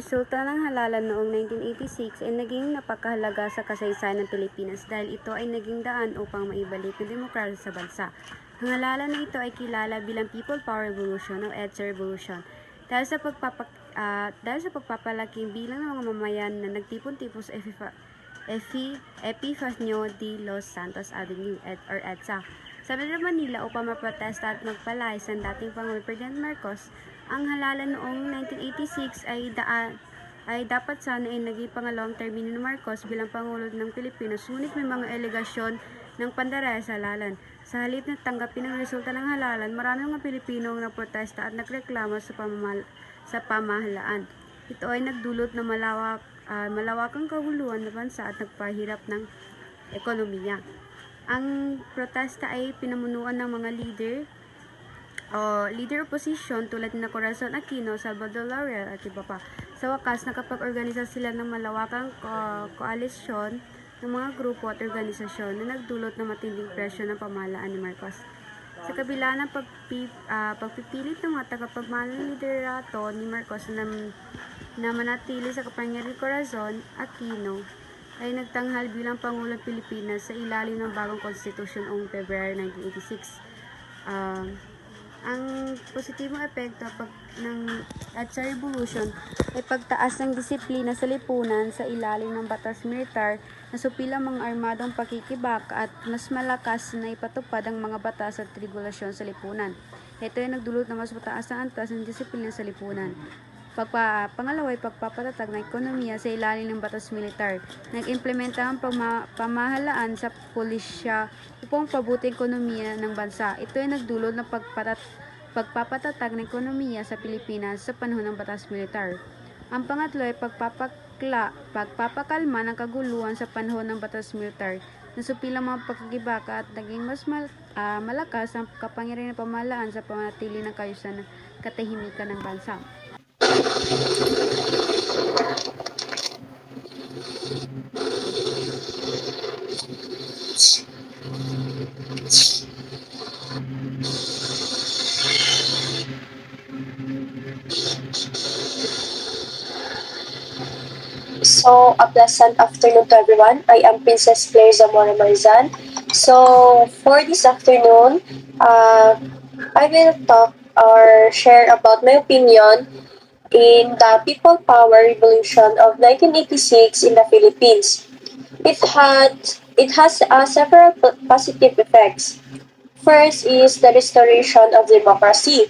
resulta ng halalan noong 1986 ay naging napakahalaga sa kasaysayan ng Pilipinas dahil ito ay naging daan upang maibalik ang demokrasya sa bansa. Ang halalan na ito ay kilala bilang People Power Revolution o EDSA Revolution dahil sa pagpapalaking bilang ng mga mamayan na nagtipon-tipon sa Epifanio de los Santos Avenue or EDSA sa Metro Manila upang maprotesta at magpalayas ng dating Pangulong Ferdinand Marcos. Ang halalan noong 1986 ay dapat sana ay naging pangalawang termino ni Marcos bilang Pangulo ng Pilipinas, ngunit may mga alegasyon ng pandaraya sa halalan. Sa halip na tanggapin ang resulta ng halalan, marami mga Pilipino ang naprotesta at nagreklamo sa pamahalaan. Ito ay nagdulot ng malawakang kaguluhan ng bansa at nagpahirap ng ekonomiya. Ang protesta ay pinamunuan ng mga leader opposition tulad ni Corazon Aquino, Salvador Laurel at iba pa. Sa wakas, nakapag-organisa sila ng malawakang koalisyon ng mga grupo at organisasyon na nagdulot ng matinding presyo ng pamahalaan ni Marcos. Sa kabila ng pagpipilit ng mga tagapagmahalang liderato ni Marcos na manatili sa kapangyarihan ni Corazon Aquino, ay nagtanghal bilang Pangulo ng Pilipinas sa ilalim ng bagong konstitusyon noong February 1986. Ang positibong epekto ng EDSA Revolution ay pagtaas ng disiplina sa lipunan sa ilalim ng batas militar na supilang mga armadong pakikibaka at mas malakas na ipatupad ang mga batas at regulasyon sa lipunan. Ito ay nagdulot na mas mataas na antas ng disiplina sa lipunan. Pangalawa ay pagpapatatag ng ekonomiya sa ilalim ng batas militar. Nag-implementa ang pamahalaan sa pulisya upang pabuti ang ekonomiya ng bansa. Ito ay nagdulot ng pagpapatatag ng ekonomiya sa Pilipinas sa panahon ng batas militar. Ang pangatlo ay pagpapakalma ng kaguluhan sa panahon ng batas militar. Nasupilang mga pagkikibaka at naging mas malakas ang kapangyarihan ng pamahalaan sa panatili ng kaayusan ng katahimikan ng bansa. So, a pleasant afternoon to everyone. I am Princess Claire Zamora Marizan. So, for this afternoon, I will talk or share about my opinion in the People Power Revolution of 1986 in the Philippines. It has several positive effects. First is the restoration of democracy.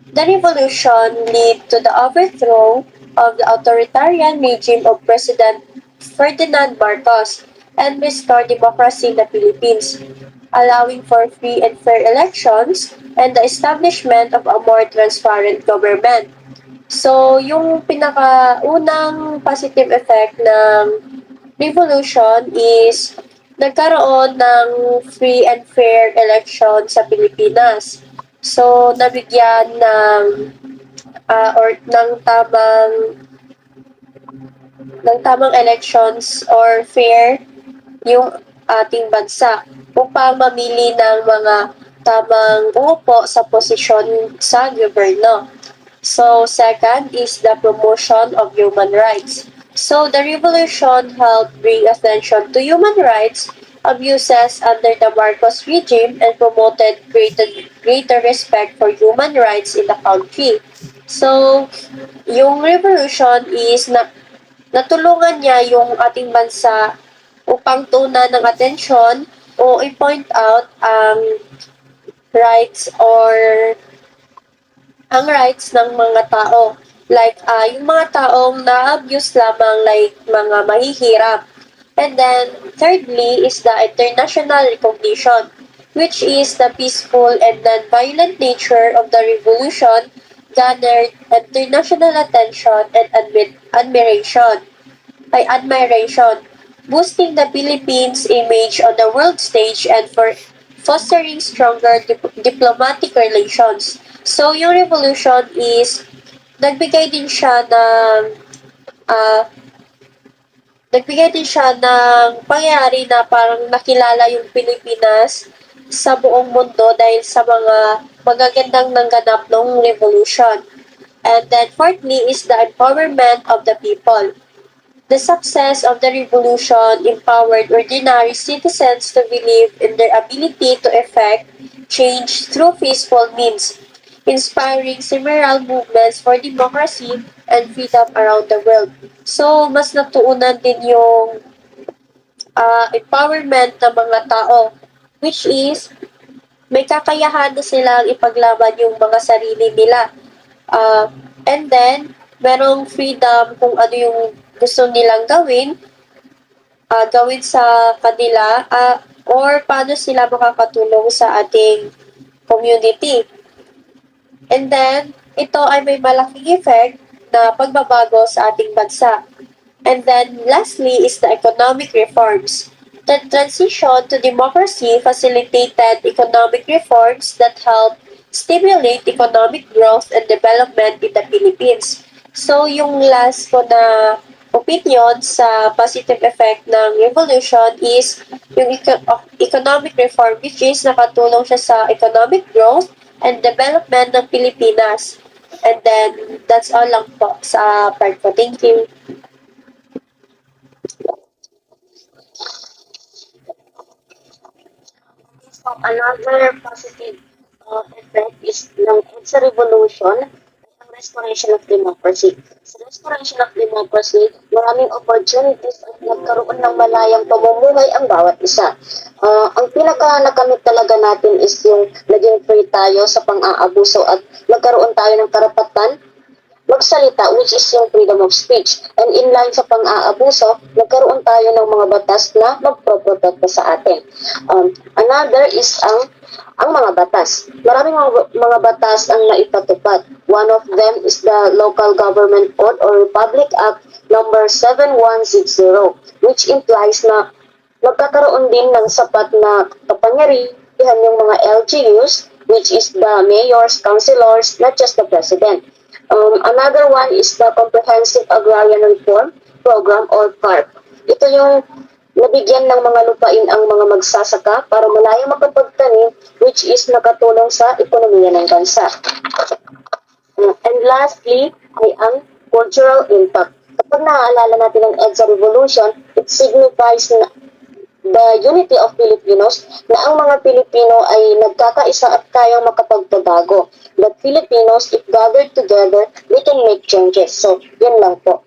The revolution led to the overthrow of the authoritarian regime of President Ferdinand Marcos and restored democracy in the Philippines, allowing for free and fair elections and the establishment of a more transparent government. So, yung pinakaunang positive effect ng revolution is nagkaroon ng free and fair election sa Pilipinas. So, nabigyan or ng tamang elections or fair yung ating bansa upang mamili ng mga tamang uupo sa posisyon sa gobyerno. So, second is the promotion of human rights. So, the revolution helped bring attention to human rights abuses under the Marcos regime and promoted greater respect for human rights in the country. So, yung revolution is natulungan niya yung ating bansa upang tunan ng atensyon o i-point out ang rights ng mga tao. Like, yung mga taong na-abuse lamang like mga mahihirap. And then, thirdly is the international recognition, which is the peaceful and non-violent nature of the revolution garnered international attention and admiration, boosting the Philippines' image on the world stage and for fostering stronger diplomatic relations. So, yung revolution is nagbigay din siya ng pangyayari na parang nakilala yung Pilipinas sa buong mundo dahil sa mga magagandang nangganap ng revolution. And then fourthly is the empowerment of the people. The success of the revolution empowered ordinary citizens to believe in their ability to effect change through peaceful means, inspiring several movements for democracy and freedom around the world. So, mas natuunan din yung empowerment ng mga tao, which is may kakayahan na silang ipaglaban yung mga sarili nila. And then, merong freedom kung ano yung gusto nilang gawin sa kanila, or paano sila makakatulong sa ating community. And then, ito ay may malaking effect na pagbabago sa ating bansa. And then, lastly is the economic reforms. The transition to democracy facilitated economic reforms that helped stimulate economic growth and development in the Philippines. So, yung last ko na opinion sa positive effect ng revolution is yung economic reform, which is nakatulong siya sa economic growth and development ng Pilipinas. And then, that's all lang po sa part ko. Thank you. So another positive effect is ng EDSA revolution, ang restoration of democracy. Sa restoration of democracy, maraming opportunities at nagkaroon ng malayang pamumuhay ang bawat isa. Ang pinaka nakamit talaga natin is yung naging free tayo sa pang-aabuso at nagkaroon tayo ng karapatan magsalita, which is yung freedom of speech. And in line sa pang-aabuso, nagkaroon tayo ng mga batas na magproprotekta sa atin. Another is ang mga batas. Maraming mga batas ang naipatupad. One of them is the Local Government Code or Republic Act number 7160, which implies na magkakaroon din ng sapat na kapangyarihan yung mga LGUs, which is the mayors, councilors, not just the president. Another one is the Comprehensive Agrarian Reform Program or CARP. Ito yung nabigyan ng mga lupain ang mga magsasaka para malaya makapagtanim, which is nakatulong sa ekonomiya ng bansa. And lastly ay ang cultural impact. Kapag naaalala natin ang EDSA Revolution, it signifies na the unity of Filipinos, na ang mga Pilipino ay nagkakaisa at kayang makapagpabago. That Filipinos, if gathered together, we can make changes. So, yun lang po.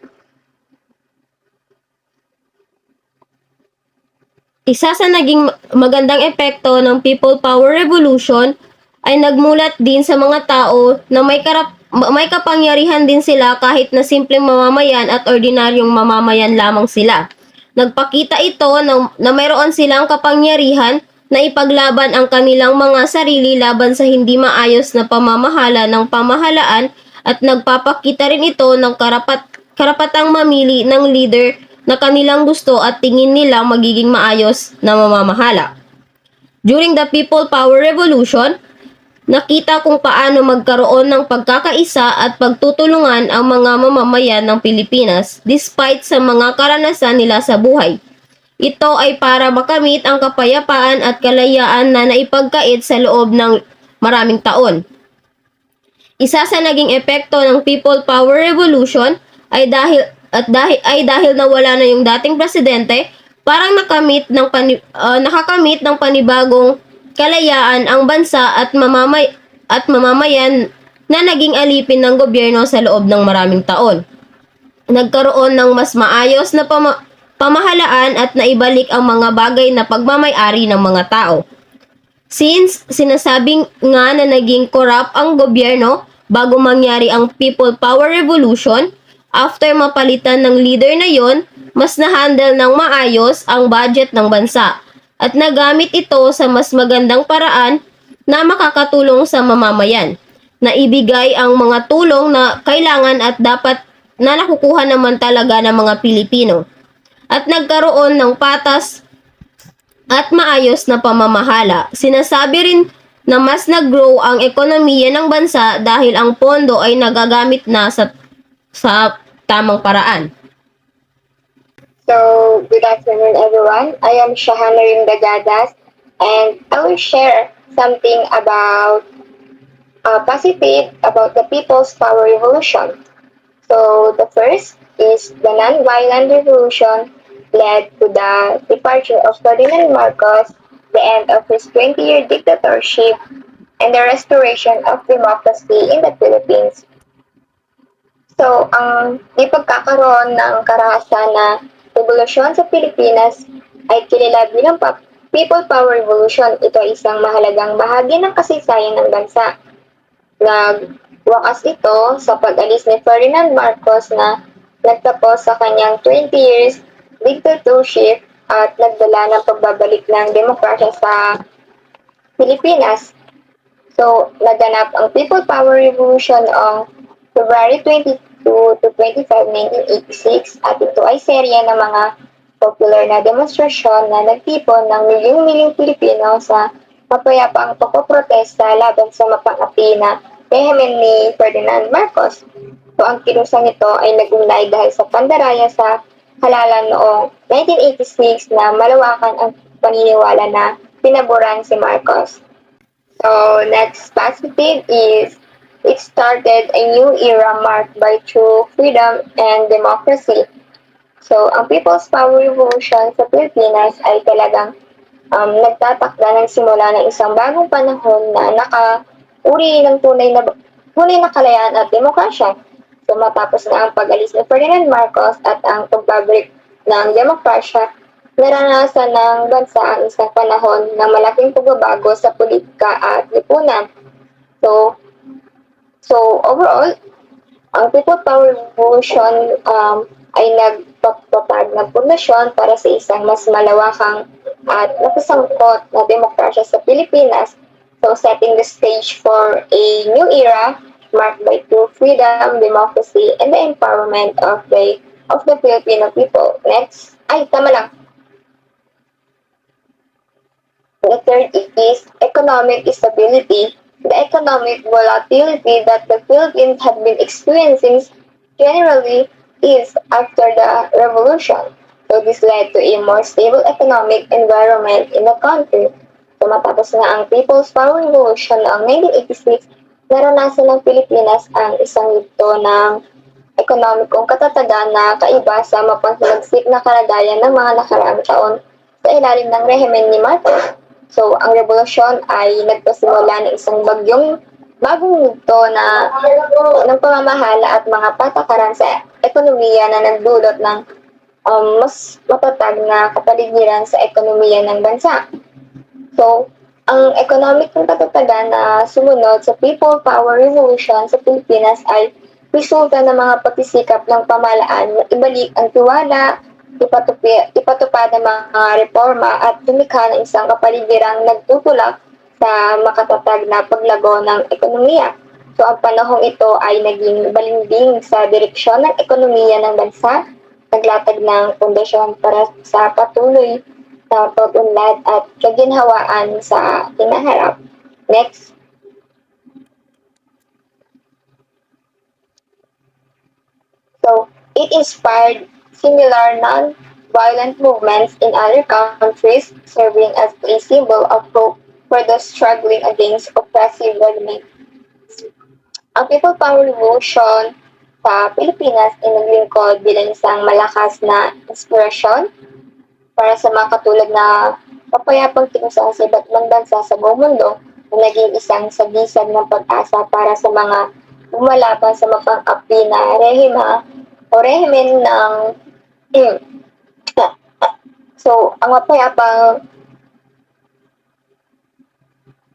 Isa sa naging magandang epekto ng People Power Revolution ay nagmulat din sa mga tao na may kapangyarihan din sila kahit na simpleng mamamayan at ordinaryong mamamayan lamang sila. Nagpakita ito na mayroon silang kapangyarihan na ipaglaban ang kanilang mga sarili laban sa hindi maayos na pamamahala ng pamahalaan at nagpapakita rin ito ng karapatang mamili ng leader na kanilang gusto at tingin nila magiging maayos na mamamahala. During the People Power Revolution, nakita kung paano magkaroon ng pagkakaisa at pagtutulungan ang mga mamamayan ng Pilipinas despite sa mga karanasan nila sa buhay. Ito ay para makamit ang kapayapaan at kalayaan na naipagkait sa loob ng maraming taon. Isa sa naging epekto ng People Power Revolution ay dahil nawala na yung dating presidente, parang nakakamit ng panibagong kalayaan ang bansa at mamamayan na naging alipin ng gobyerno sa loob ng maraming taon. Nagkaroon ng mas maayos na pamahalaan at naibalik ang mga bagay na pagmamay-ari ng mga tao. Since sinasabing nga na naging corrupt ang gobyerno bago mangyari ang People Power Revolution, after mapalitan ng leader na yon, mas na-handle ng maayos ang budget ng bansa at nagamit ito sa mas magandang paraan na makakatulong sa mamamayan. Naibigay ang mga tulong na kailangan at dapat na nakukuha naman talaga ng mga Pilipino. At nagkaroon ng patas at maayos na pamamahala. Sinasabi rin na mas nag-grow ang ekonomiya ng bansa dahil ang pondo ay nagagamit na sa tamang paraan. So, good afternoon everyone. I am Shahana Rimdagadas and I will share something about positive about the People's Power Revolution. So the first is the non-violent revolution led to the departure of Ferdinand Marcos, the end of his 20-year dictatorship, and the restoration of democracy in the Philippines. So, ang di pagkakaroon ng karahasan na revolusyon sa Pilipinas ay kilala bilang People Power Revolution. Ito ay isang mahalagang bahagi ng kasaysayan ng bansa. Nagwakas ito sa pag-alis ni Ferdinand Marcos na nagtapos sa kanyang 20 years dictatorship at nagdala ng pagbabalik ng demokrasya sa Pilipinas. So, naganap ang People Power Revolution on February 22 to 25, 1986 at ito ay serya ng mga popular na demonstrasyon na nagtipon ng milyong-milyong Pilipino sa mapayapaang pagpoprotesta laban sa mapang-api na rehimen ni Ferdinand Marcos. So, ang kilusan nito ay nagunlay dahil sa pandaraya sa halalan noong 1986 na malawakan ang paniniwala na pinaboran si Marcos. So, next positive is it started a new era marked by true freedom and democracy. So, ang People's Power Revolution sa Pilipinas ay talagang nagtatakda ng simula ng isang bagong panahon na nakauri ng tunay na kalayaan at demokrasya. So, matapos na ang pag-alis ni Ferdinand Marcos at ang pagbabalik ng demokrasya, naranasan ng bansa ang isang panahon ng malaking pagbabago sa politika at lipunan. So, overall, ang People Power Revolution ay nagpapatag ng pundasyon para sa isang mas malawakang at napasangkot na demokrasya sa Pilipinas. So, setting the stage for a new era marked by true freedom, democracy, and the empowerment of the Filipino people. Next. Ay, tama lang. The third is economic stability. The economic volatility that the Philippines had been experiencing generally is after the revolution. So this led to a more stable economic environment in the country. So matapos na ang People's Power Revolution noong 1986, naranasan ng Pilipinas ang isang yugto ng ekonomikong katatagan na kaiba sa mapanghimagsik na kalagayan ng mga nakaraang taon sa ilalim ng rehimen ni Marcos. So, ang revolusyon ay nagpasimula ng isang bagong yugto ng pamamahala at mga patakaran sa ekonomiya na nagdulot ng mas matatag na kapaligiran sa ekonomiya ng bansa. So, ang economic ng katatagan na sumunod sa People Power Revolution sa Pilipinas ay resulta ng mga pagsisikap ng pamahalaan na ibalik ang tiwala, ipatupad ang mga reforma at lumikha ng isang kapaligirang nagtutulak sa makatatag na paglago ng ekonomiya. So ang panahong ito ay naging balimbing sa direksyon ng ekonomiya ng bansa, naglatag ng pundasyon para sa patuloy na pag-unlad at kaginhawaan sa hinaharap. Next. So, it inspired similar non-violent movements in other countries, serving as a symbol of hope for those struggling against oppressive government. Ang People Power Revolution sa Pilipinas ay naglingkod bilang isang malakas na inspirasyon para sa mga katulad na papayapang kilusan sa iba't ibang bansa sa buong mundo na naging isang sagisag ng pag-asa para sa mga lumalaban sa mapang-api na rehimen ng So, ang mapayapang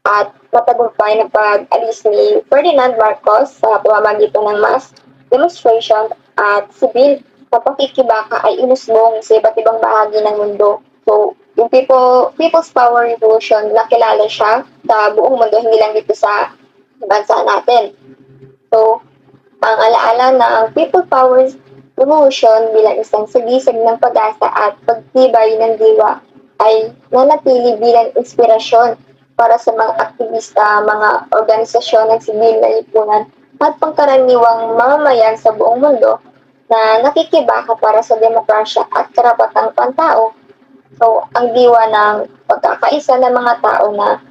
at matagumpay na pag-alis ni Ferdinand Marcos sa pamamagitan ng mass demonstration at sibil na pakikibaka ay inusbong sa iba't ibang bahagi ng mundo. So, yung People's Power Revolution, nakilala siya sa buong mundo, hindi lang dito sa bansa natin. So, ang alaala na ang People Power Revolution bilang isang sagisag ng pag-asa at pagtibay ng diwa ay nanatili bilang inspirasyon para sa mga aktivista, mga organisasyon ng sibil na lipunan at pangkaraniwang mamamayan sa buong mundo na nakikibaka para sa demokrasya at karapatang pantao. So, ang diwa ng pagkakaisa ng mga tao na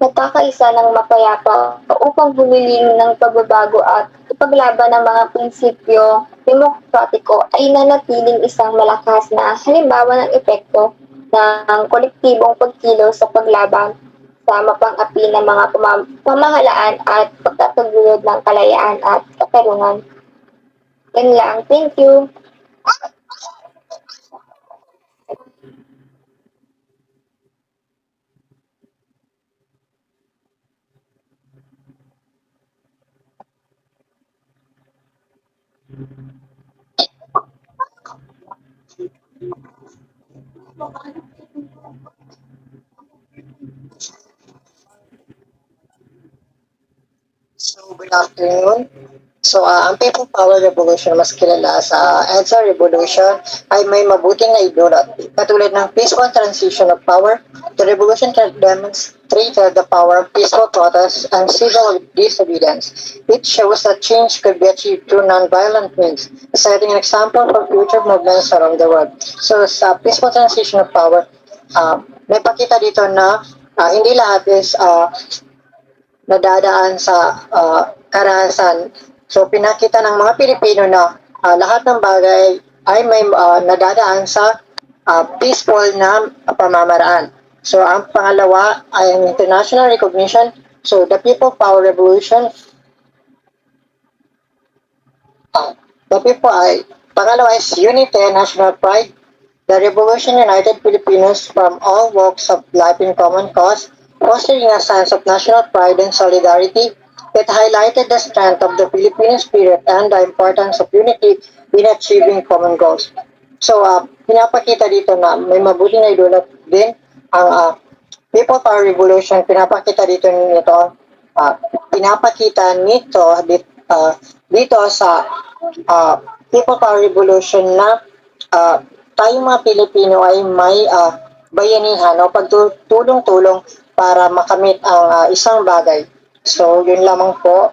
nagkakaisa ng mapayapa upang humiling ng pagbabago at ipaglaban ng mga prinsipyo demokratiko ay nanatiling isang malakas na halimbawa ng epekto ng kolektibong pagkilos sa paglaban sa mapang-api ng mga pamahalaan at pagtataguyod ng kalayaan at katarungan. Yan lang. Thank you. So, good afternoon. So, ang People Power Revolution, mas kilala sa EDSA Revolution, ay may mabuting naidulot. Katulad ng peaceful transition of power, the revolution can demonstrated the power of peaceful protests and civil disobedience. It shows that change could be achieved through non-violent means, setting an example for future movements around the world. So, sa peaceful transition of power, may pakita dito na hindi lahat is nadadaan sa karahasan. So pinakita ng mga Pilipino na lahat ng bagay ay may nadadaan sa peaceful na pamamaraan. So ang pangalawa ay ang international recognition. So the People Power Revolution, pangalawa is unity and national pride. The revolution united Filipinos from all walks of life in common cause, fostering a sense of national pride and solidarity. It highlighted the strength of the Filipino spirit and the importance of unity in achieving common goals. So, pinapakita dito na may mabuting na idulot din ang People Power Revolution. Pinapakita dito dito sa People Power Revolution na tayong mga Pilipino ay may bayanihan o pagtulong-tulong para makamit ang isang bagay. So, yun lamang po.